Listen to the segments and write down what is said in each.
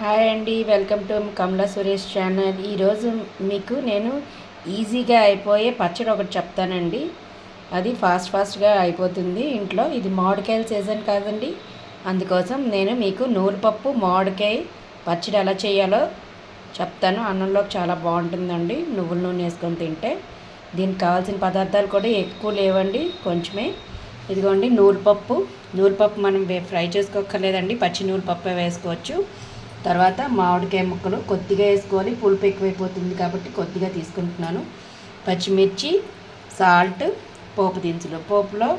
Hi అండి, welcome to Kamala Suresh channel. ఈరోజు మీకు నేను ఈజీగా అయిపోయే పచ్చడి ఒకటి చెప్తానండి. అది ఫాస్ట్గా అయిపోతుంది ఇంట్లో. ఇది మామిడికాయల సీజన్ కాదండి, అందుకోసం నేను మీకు నూనెపప్పు మామిడికాయ పచ్చడి ఎలా చేయాలో చెప్తాను. అన్నంలోకి చాలా బాగుంటుందండి నువ్వుల నూనె వేసుకొని తింటే. దీనికి కావాల్సిన పదార్థాలు కూడా ఎక్కువ లేవండి, కొంచెమే. ఇదిగోండి నూనెపప్పు మనం ఫ్రై చేసుకోక్కర్లేదండి, పచ్చి నూనెపప్పే వేసుకోవచ్చు. తర్వాత మామిడికాయ ముక్కలు కొద్దిగా వేసుకోవాలి, పులుపు ఎక్కువైపోతుంది కాబట్టి కొద్దిగా తీసుకుంటున్నాను. పచ్చిమిర్చి, సాల్ట్, పోపు దినుసులు. పోపులో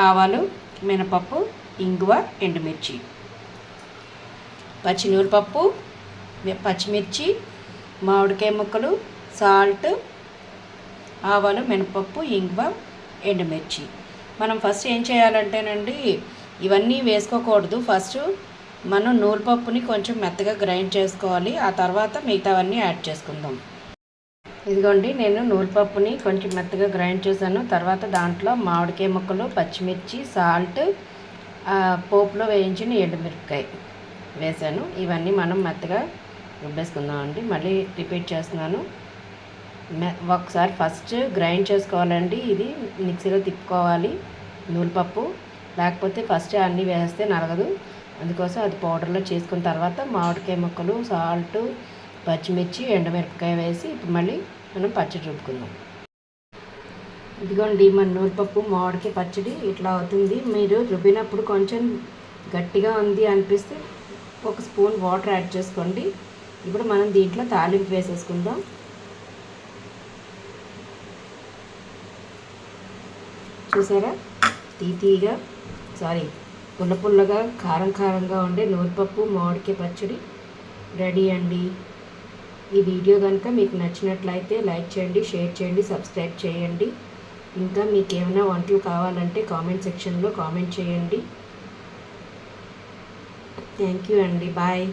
ఆవాలు, మినపప్పు, ఇంగువ, ఎండుమిర్చి. పచ్చినూనెపప్పు, పచ్చిమిర్చి, మామిడికాయ ముక్కలు, సాల్ట్, ఆవాలు, మినపప్పు, ఇంగువ, ఎండుమిర్చి. మనం ఫస్ట్ ఏం చేయాలంటేనండి, ఇవన్నీ వేసుకోకూడదు. ఫస్ట్ మనం నూనెపప్పుని కొంచెం మెత్తగా గ్రైండ్ చేసుకోవాలి, ఆ తర్వాత మిగతావన్నీ యాడ్ చేసుకుందాం. ఇదిగోండి, నేను నూనెపప్పుని కొంచెం మెత్తగా గ్రైండ్ చేశాను. తర్వాత దాంట్లో మామిడికాయ ముక్కలు, పచ్చిమిర్చి, సాల్ట్, పోపులో వేయించిన ఎండుమిరపకాయ వేసాను. ఇవన్నీ మనం మెత్తగా రుబ్బేసుకుందామండి. మళ్ళీ రిపీట్ చేస్తున్నాను. ఒకసారి ఫస్ట్ గ్రైండ్ చేసుకోవాలండి. ఇది మిక్సీలో తిప్పుకోవాలి నూనెపప్పు, లేకపోతే ఫస్ట్ అన్నీ వేస్తే నలగదు. అందుకోసం అది పౌడర్లో చేసుకున్న తర్వాత మామిడికాయ ముక్కలు, సాల్ట్, పచ్చిమిర్చి, ఎండుమిరపకాయ వేసి ఇప్పుడు మళ్ళీ మనం పచ్చడి రుబ్బుకుందాం. ఇదిగోండి, మన నూనెపప్పు మామిడికాయ పచ్చడి ఇట్లా అవుతుంది. మీరు రుబ్బినప్పుడు కొంచెం గట్టిగా ఉంది అనిపిస్తే ఒక స్పూన్ వాటర్ యాడ్ చేసుకోండి. ఇప్పుడు మనం దీంట్లో తాలింపు వేసేసుకుందాం. చూసారా, తీయగా పుల్లగా కారంగా ఉండే నూనెపప్పు మామిడికాయ పచ్చడి రెడీ అండి. ఈ వీడియో కనుక మీకు నచ్చినట్లయితే లైక్ చేయండి, షేర్ చేయండి, సబ్స్క్రైబ్ చేయండి. ఇంకా మీకు ఏమైనా వంటలు కావాలంటే కామెంట్ సెక్షన్లో కామెంట్ చేయండి. థ్యాంక్ యూ అండి, బాయ్.